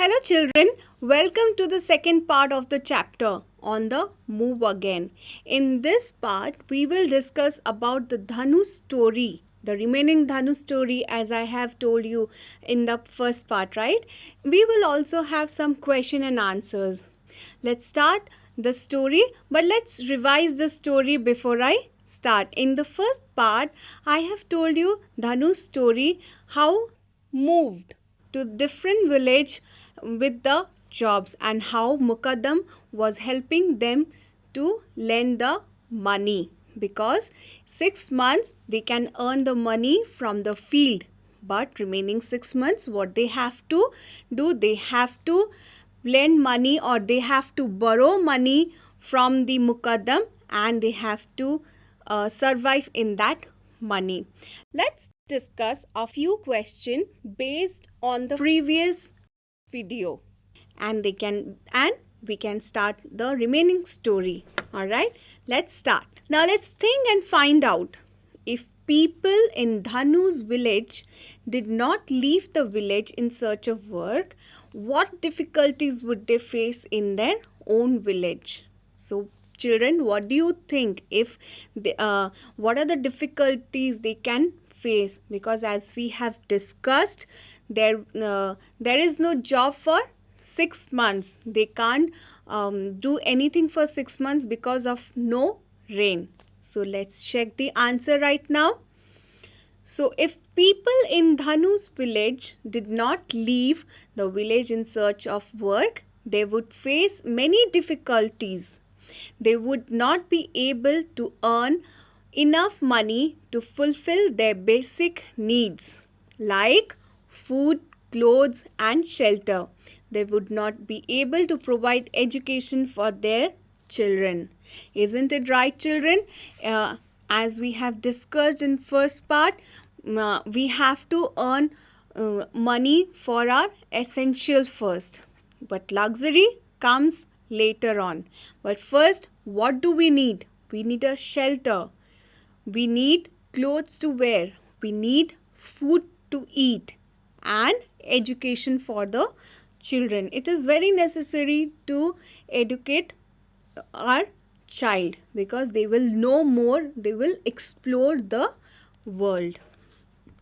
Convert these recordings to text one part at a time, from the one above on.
Hello, children. Welcome to the second part of the chapter on the move again. In this part, we will discuss about the Dhanu story, the remaining Dhanu story, as I have told you in the first part, right? We will also have some question and answers. Let's start the story, but let's revise the story before I start. In the first part, I have told you Dhanu's story, how moved to different village with the jobs and how Mukaddam was helping them to lend the money, because 6 months they can earn the money from the field, but remaining 6 months what they have to do, they have to lend money or they have to borrow money from the Mukaddam, and they have to survive in that money. Let's discuss a few questions based on the previous video, and we can start the remaining story. All right, let's start. Now let's think and find out, if people in Dhanu's village did not leave the village in search of work, what difficulties would they face in their own village? So children, what do you think, if what are the difficulties they can face? Because as we have discussed, there is no job for 6 months. They can't do anything for 6 months because of no rain. So let's check the answer right now. So if people in Dhanu's village did not leave the village in search of work, they would face many difficulties. They would not be able to earn enough money to fulfill their basic needs like food, clothes, and shelter. They would not be able to provide education for their children. Isn't it right, children? As we have discussed in first part, we have to earn money for our essential first, but luxury comes later on. But first, what do we need? We need a shelter. We need clothes to wear. We need food to eat and education for the children. It is very necessary to educate our child, because they will know more, they will explore the world.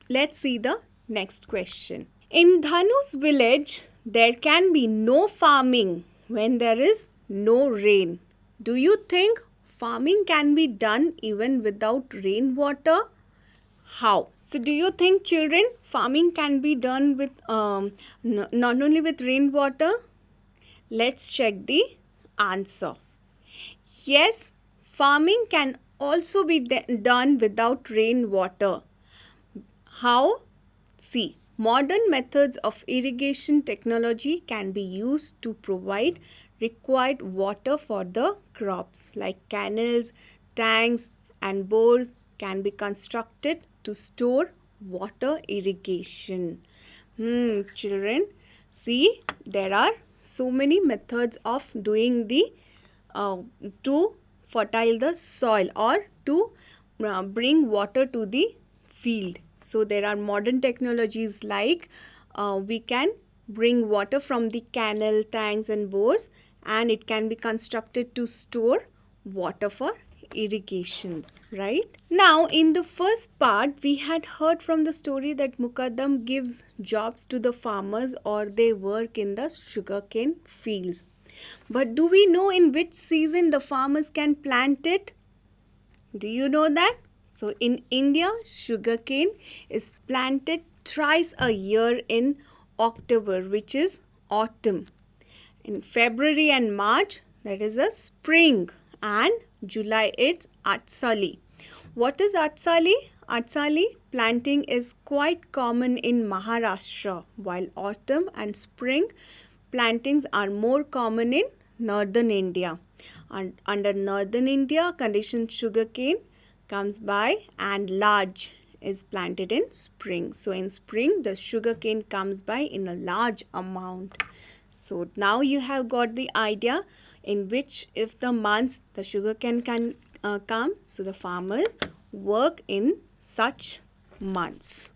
Let's see the next question. In Dhanu's village, there can be no farming when there is no rain. Do you think farming can be done even without rainwater? How? So do you think, children, farming can be done with not only with rainwater? Let's check the answer. Yes, farming can also be done without rainwater. How? See, modern methods of irrigation technology can be used to provide required water for the crops, like canals, tanks, and bores can be constructed to store water irrigation. Children, see, there are so many methods of doing the to fertile the soil or to bring water to the field. So there are modern technologies like we can bring water from the canal, tanks, and bores, and it can be constructed to store water for irrigations, right? Now, in the first part, we had heard from the story that Mukaddam gives jobs to the farmers or they work in the sugarcane fields. But do we know in which season the farmers can plant it? Do you know that? So in India, sugarcane is planted thrice a year in October, which is autumn. In February and March, that is a spring, and July it's Atsali. What is Atsali? Atsali planting is quite common in Maharashtra, while autumn and spring plantings are more common in northern India. And under northern India, conditioned sugarcane comes by, and large is planted in spring. So in spring, the sugarcane comes by in a large amount. So now you have got the idea in which, if the months the sugarcane can come, so the farmers work in such months.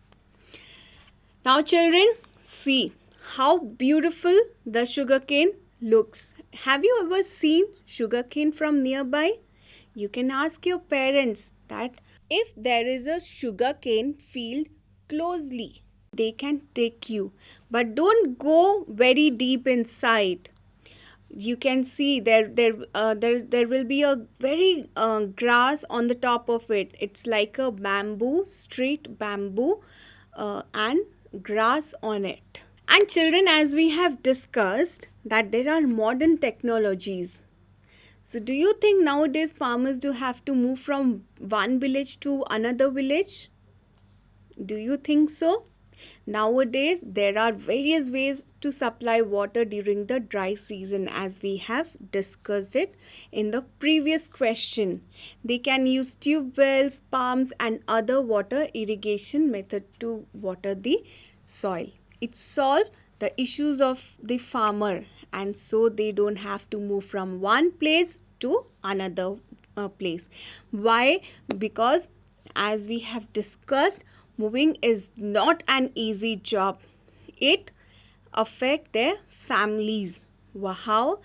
Now children, see how beautiful the sugarcane looks. Have you ever seen sugarcane from nearby? You can ask your parents that if there is a sugarcane field closely, they can take you. But don't go very deep inside. You can see there will be a very grass on the top of it. It's like a bamboo, straight bamboo, and grass on it. And children, as we have discussed, that there are modern technologies. So do you think nowadays farmers do have to move from one village to another village? Do you think so? Nowadays, there are various ways to supply water during the dry season, as we have discussed it in the previous question. They can use tube wells, pumps, and other water irrigation method to water the soil. It solves the issues of the farmer, and so they don't have to move from one place to another place. Why? Because as we have discussed, moving is not an easy job. It affects their families. How?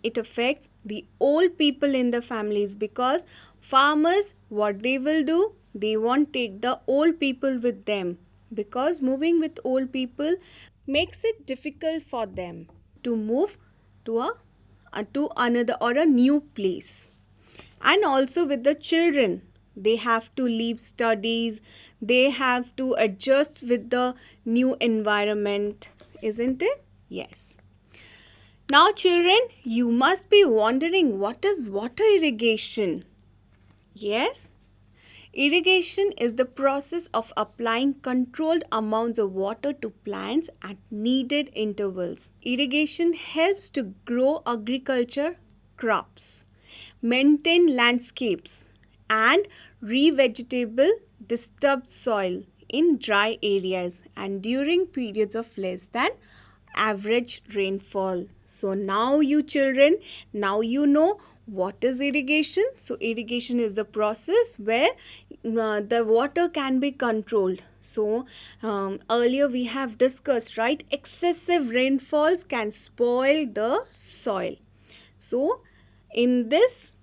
It affects the old people in the families, because farmers, what they will do, they won't take the old people with them, because moving with old people makes it difficult for them to move to another or a new place. And also with the children, they have to leave studies, they have to adjust with the new environment, isn't it? Yes. Now children, you must be wondering, what is water irrigation? Yes, irrigation is the process of applying controlled amounts of water to plants at needed intervals. Irrigation helps to grow agriculture crops, maintain landscapes, and revegetable disturbed soil in dry areas and during periods of less than average rainfall. So now you children, now you know what is irrigation. So irrigation is the process where the water can be controlled. So earlier we have discussed, right, excessive rainfalls can spoil the soil. So in this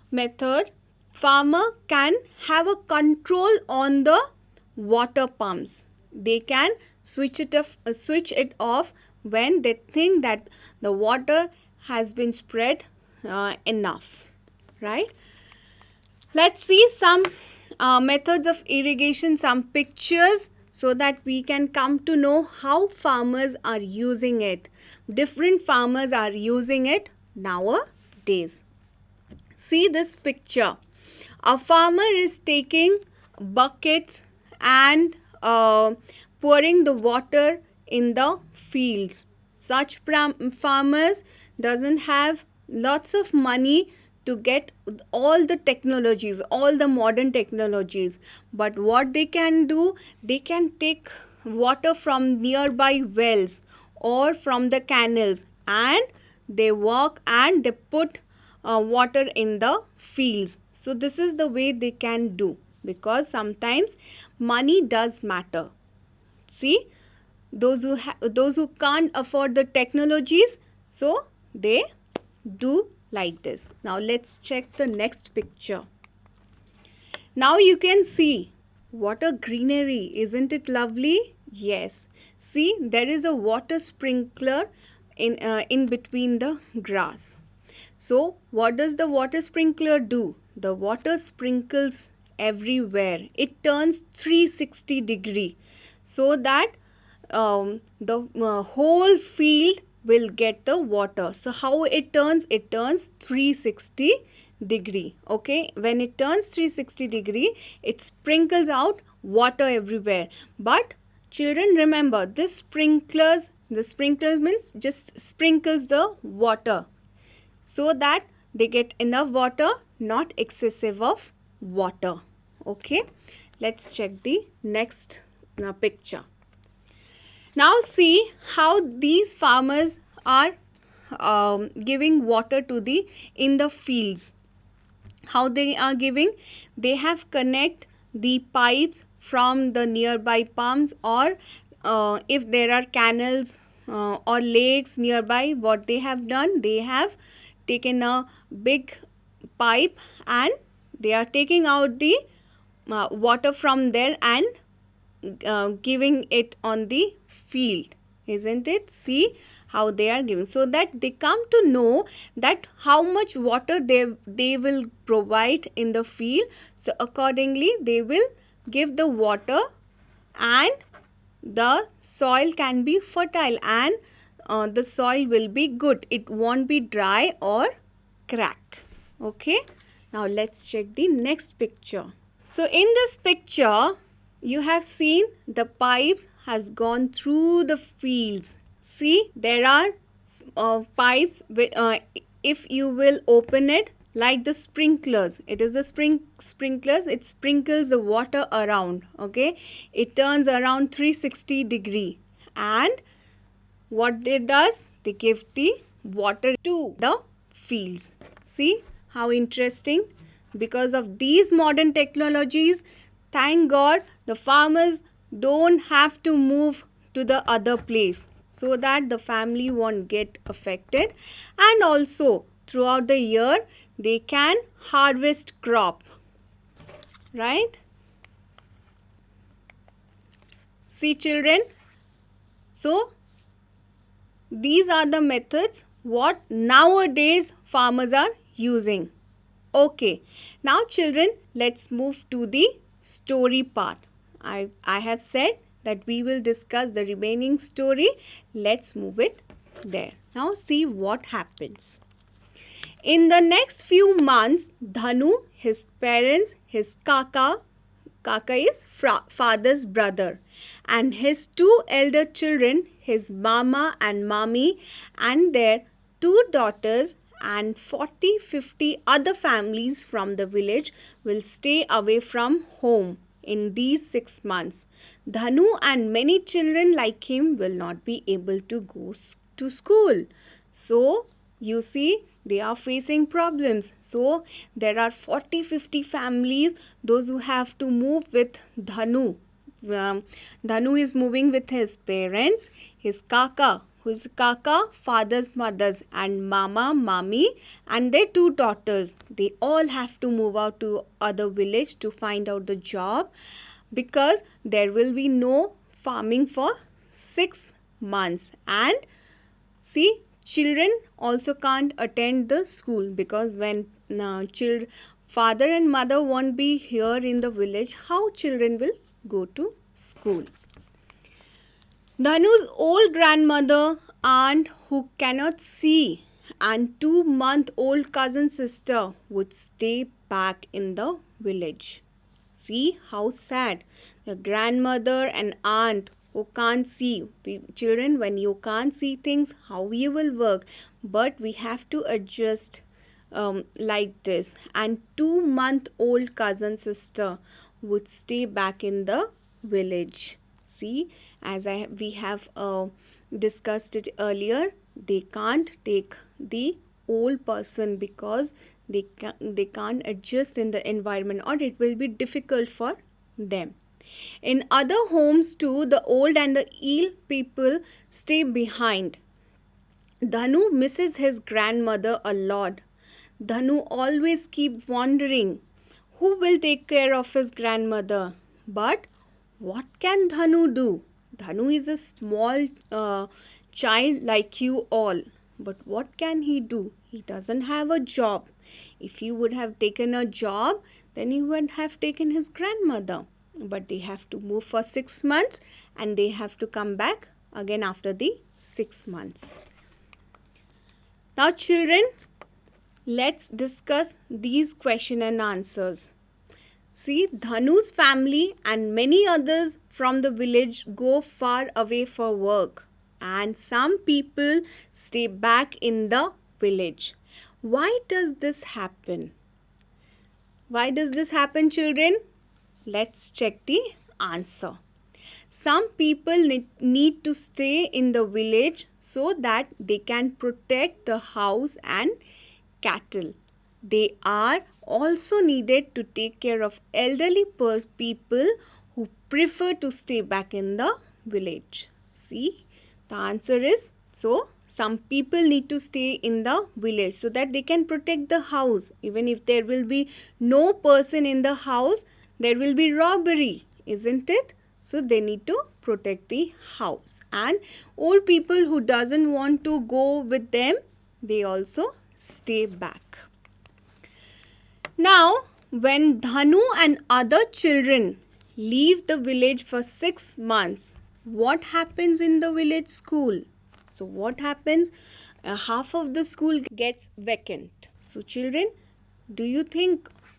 method, farmer can have a control on the water pumps. They can switch it off when they think that the water has been spread enough, right? Let's see some methods of irrigation, some pictures, so that we can come to know how farmers are using it. Different farmers are using it nowadays. See this picture. A farmer is taking buckets and pouring the water in the fields. Such farmers doesn't have lots of money to get all the technologies, all the modern technologies. But what they can do, they can take water from nearby wells or from the canals, and they walk and they put water in the fields. So this is the way they can do, because sometimes money does matter. See, those who can't afford the technologies, so they do like this. Now let's check the next picture. Now you can see what a greenery, isn't it lovely? Yes. See, there is a water sprinkler in between the grass. So what does the water sprinkler do? The water sprinkles everywhere. It turns 360 degree, so that the whole field will get the water. So how it turns? It turns 360 degree. Okay, when it turns 360 degree, it sprinkles out water everywhere. But children, remember, the sprinklers means just sprinkles the water, so that they get enough water, not excessive of water. Okay, let's check the next picture. Now see how these farmers are giving water to in the fields. How they are giving? They have connect the pipes from the nearby pumps, or if there are canals or lakes nearby, what they have done, they have taken a big pipe and they are taking out the water from there and giving it on the field, isn't it? See how they are giving, so that they come to know that how much water they will provide in the field. So accordingly they will give the water and the soil can be fertile and the soil will be good. It won't be dry or crack. Okay, now let's check the next picture. So in this picture you have seen the pipes has gone through the fields. See, there are pipes if you will open it, like the sprinklers, it is the sprinklers, it sprinkles the water around. Okay, it turns around 360 degree and what they does, they give the water to the fields. See how interesting. Because of these modern technologies, thank God the farmers don't have to move to the other place, so that the family won't get affected, and also throughout the year they can harvest crop, right? See children, so these are the methods what nowadays farmers are using. Okay, now children, let's move to the story part. I have said that we will discuss the remaining story. Let's move it there. Now see what happens. In the next few months, Dhanu, his parents, his Kaka is father's brother, and his two elder children, his mama and mami, and their two daughters and 40-50 other families from the village will stay away from home in these 6 months. Dhanu and many children like him will not be able to go to school. So, you see, they are facing problems. So, there are 40-50 families, those who have to move with Dhanu. Dhanu is moving with his parents, his Kaka, who is Kaka, father's mothers, and Mama, Mami, and their two daughters. They all have to move out to other village to find out the job, because there will be no farming for 6 months. And see, children also can't attend the school, because when father and mother won't be here in the village, how children will go to school? Dhanu's old grandmother, aunt who cannot see, and 2-month-old cousin sister would stay back in the village. See how sad. The grandmother and aunt who can't see. Children, when you can't see things, how you will work? But we have to adjust like this. And 2-month-old cousin sister would stay back in the village. See, as we have discussed it earlier, they can't take the old person because they can't adjust in the environment, or it will be difficult for them. In other homes too, the old and the ill people stay behind. Dhanu misses his grandmother a lot. Dhanu always keep wondering who will take care of his grandmother. But what can Dhanu do? Dhanu is a small child like you all. But what can he do? He doesn't have a job. If he would have taken a job, then he would have taken his grandmother. But they have to move for 6 months and they have to come back again after the 6 months. Now children, let's discuss these question and answers. See, Dhanu's family and many others from the village go far away for work, and some people stay back in the village. Why does this happen? Why does this happen, children? Let's check the answer. Some people need to stay in the village so that they can protect the house and cattle. They are also needed to take care of elderly people who prefer to stay back in the village. See, The answer is, so some people need to stay in the village so that they can protect the house. Even if there will be no person in the house, there will be robbery, isn't it? So they need to protect the house. And old people who doesn't want to go with them, they also stay back. Now, when Dhanu and other children leave the village for 6 months, what happens in the village school? So what happens? Half of the school gets vacant. So children,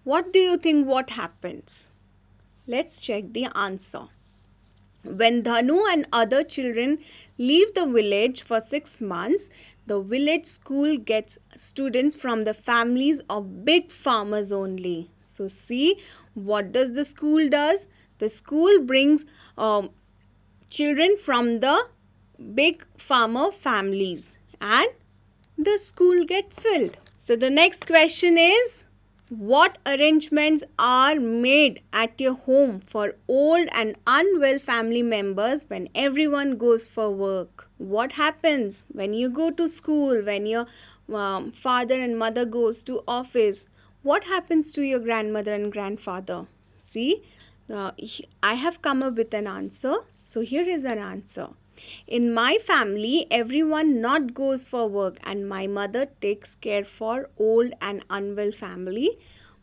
what do you think what happens? Let's check the answer. When Dhanu and other children leave the village for 6 months, the village school gets students from the families of big farmers only. So see, what does the school does? The school brings children from the big farmer families and the school get filled. So the next question is, what arrangements are made at your home for old and unwell family members when everyone goes for work? What happens when you go to school, when your father and mother goes to office? What happens to your grandmother and grandfather? See, I have come up with an answer. So here is an answer. In my family, everyone not goes for work and my mother takes care for old and unwell family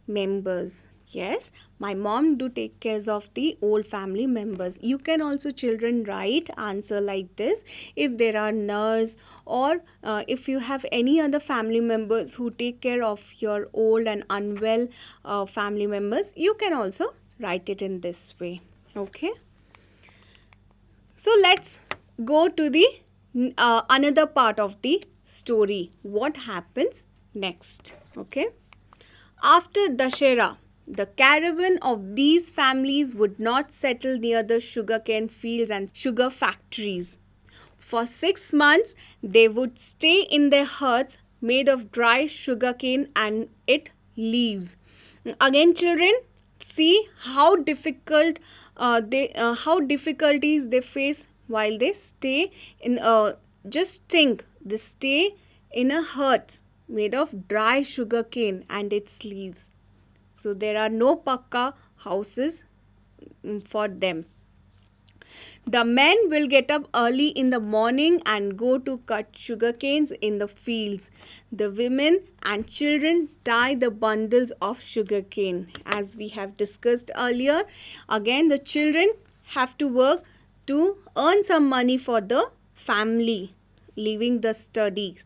members. Yes, my mom do take care of the old family members. You can also, children, write answer like this. If there are nurse or if you have any other family members who take care of your old and unwell family members, you can also write it in this way. Okay. So let's go to the another part of the story. What happens next? Okay. After Dashera, the caravan of these families would not settle near the sugarcane fields and sugar factories. For 6 months, they would stay in their huts made of dry sugarcane and its leaves. Again, children, see how difficulties they face while they stay in. Just think, they stay in a hut made of dry sugarcane and its leaves. So there are no pakka houses for them. The men will get up early in the morning and go to cut sugarcanes in the fields. The women and children tie the bundles of sugarcane. As we have discussed earlier, again the children have to work to earn some money for the family, leaving the studies.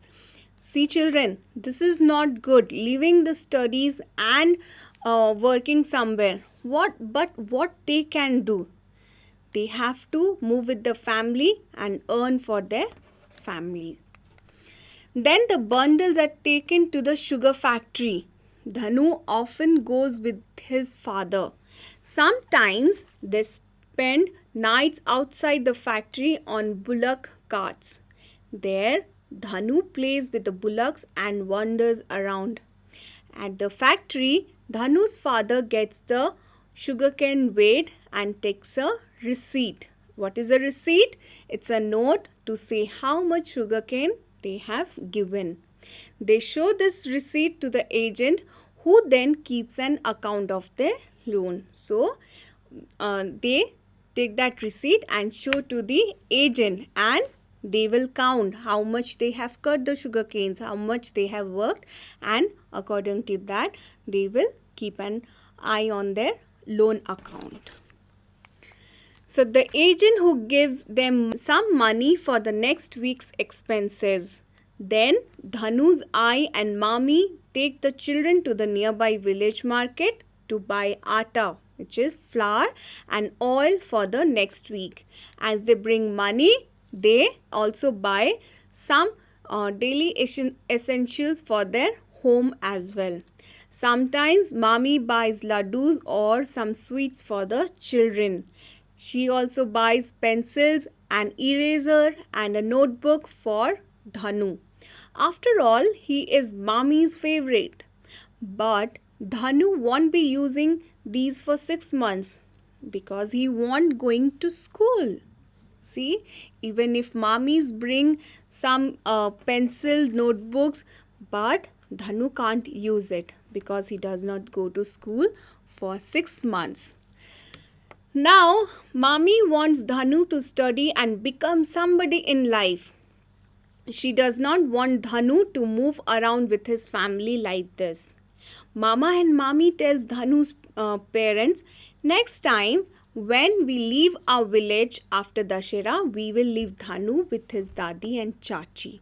See children, this is not good, leaving the studies and working somewhere. What they can do? They have to move with the family and earn for their family. Then the bundles are taken to the sugar factory. Dhanu often goes with his father. Sometimes they spend nights outside the factory on bullock carts. There, Dhanu plays with the bullocks and wanders around. At the factory, Dhanu's father gets the sugarcane weighed and takes a receipt. What is a receipt? It's a note to say how much sugarcane they have given. They show this receipt to the agent, who then keeps an account of their loan. So, they take that receipt and show to the agent, and they will count how much they have cut the sugar canes, how much they have worked, and according to that, they will keep an eye on their loan account. So the agent who gives them some money for the next week's expenses. Then Dhanu's eye and Mami take the children to the nearby village market to buy atta, which is flour, and oil for the next week. As they bring money, they also buy some daily essentials for their home as well. Sometimes Mami buys laddus or some sweets for the children. She also buys pencils, an eraser and a notebook for Dhanu. After all, he is Mami's favorite. But Dhanu won't be using these for 6 months because he won't going to school. See, even if mommies bring some pencil notebooks, but Dhanu can't use it because he does not go to school for 6 months. Now, mommy wants Dhanu to study and become somebody in life. She does not want Dhanu to move around with his family like this. Mama and mommy tells Dhanu's parents, next time when we leave our village after Dashera, we will leave Dhanu with his dadi and chachi.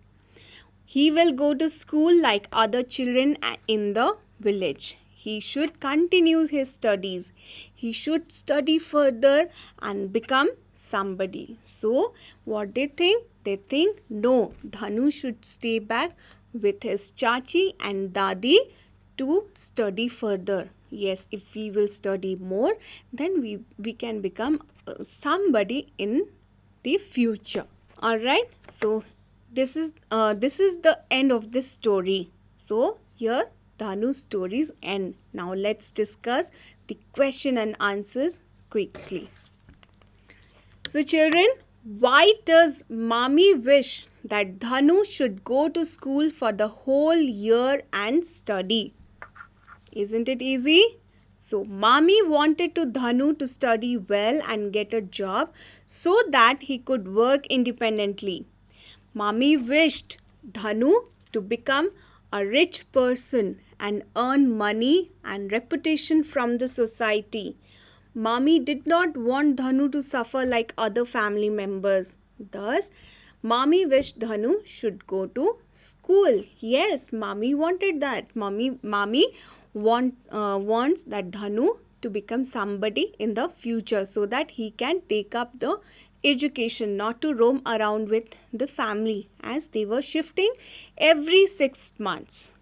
He will go to school like other children in the village. He should continue his studies. He should study further and become somebody. So, what they think? They think, no, Dhanu should stay back with his chachi and dadi to study further. Yes, if we will study more, then we can become somebody in the future. Alright, so this is the end of this story. So here Dhanu's stories end. Now let's discuss the question and answers quickly. So children, why does mommy wish that Dhanu should go to school for the whole year and study? Isn't it easy? So, mommy wanted to Dhanu to study well and get a job so that he could work independently. Mommy wished Dhanu to become a rich person and earn money and reputation from the society. Mommy did not want Dhanu to suffer like other family members. Thus, mommy wished Dhanu should go to school. Yes, mommy wanted that. Mommy wants that Dhanu to become somebody in the future so that he can take up the education, not to roam around with the family as they were shifting every 6 months.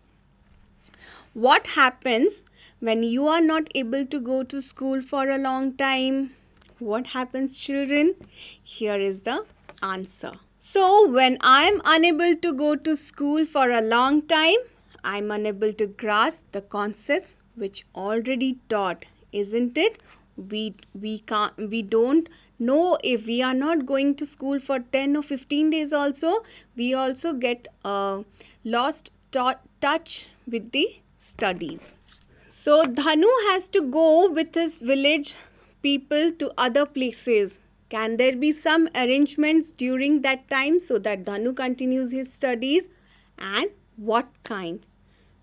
What happens when you are not able to go to school for a long time? What happens, children? Here is the answer. So, when I am unable to go to school for a long time, I am unable to grasp the concepts which already taught, isn't it? We don't know if we are not going to school for 10 or 15 days also, we also get lost touch with the studies. So Dhanu has to go with his village people to other places. Can there be some arrangements during that time so that Dhanu continues his studies? And what kind?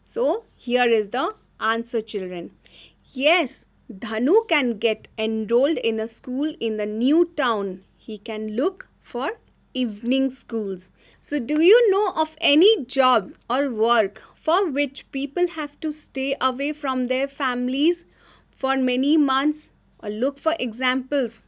So here is the answer, children. Yes, Dhanu can get enrolled in a school in the new town. He can look for evening schools. So do you know of any jobs or work for which people have to stay away from their families for many months? Or look for examples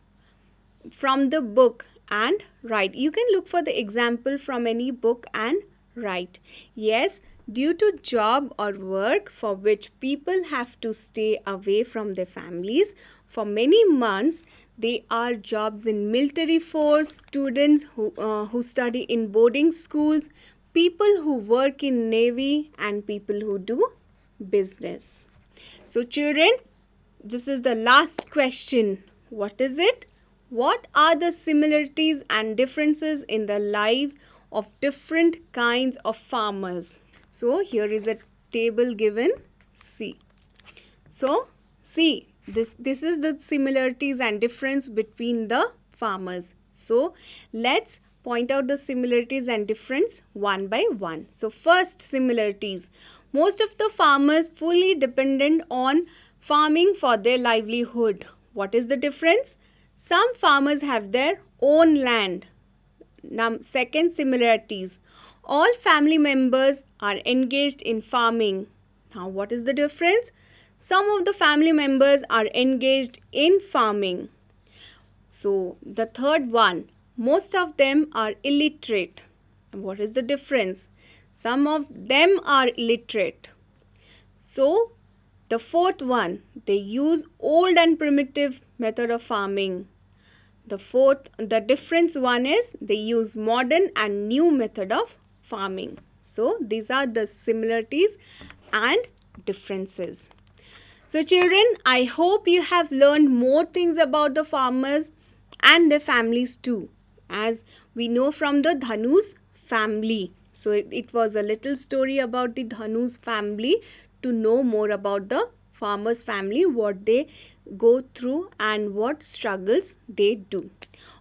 from the book and write. You can look for the example from any book and write. Yes, due to job or work for which people have to stay away from their families for many months, they are jobs in military force, students who study in boarding schools, people who work in navy, and people who do business. So children, this is the last question. What is it? What are the similarities and differences in the lives of different kinds of farmers? So here is a table given. See. So see, this is the similarities and difference between the farmers. So let's point out the similarities and difference one by one. So first, similarities. Most of the farmers fully dependent on farming for their livelihood. What is the difference? Some farmers have their own land. Now, second, similarities. All family members are engaged in farming. Now, what is the difference? Some of the family members are engaged in farming. So, the third one, most of them are illiterate. And what is the difference? Some of them are illiterate. So, the fourth one, they use old and primitive method of farming. The difference one is they use modern and new method of farming. So these are the similarities and differences. So children, I hope you have learned more things about the farmers and their families too. as we know from the Dhanu's family. So it was a little story about the Dhanu's family to know more about the farmer's family, what they go through and what struggles they do.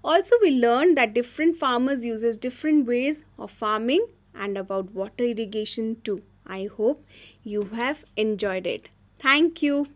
Also, we learned that different farmers uses different ways of farming and about water irrigation too. I hope you have enjoyed it. Thank you.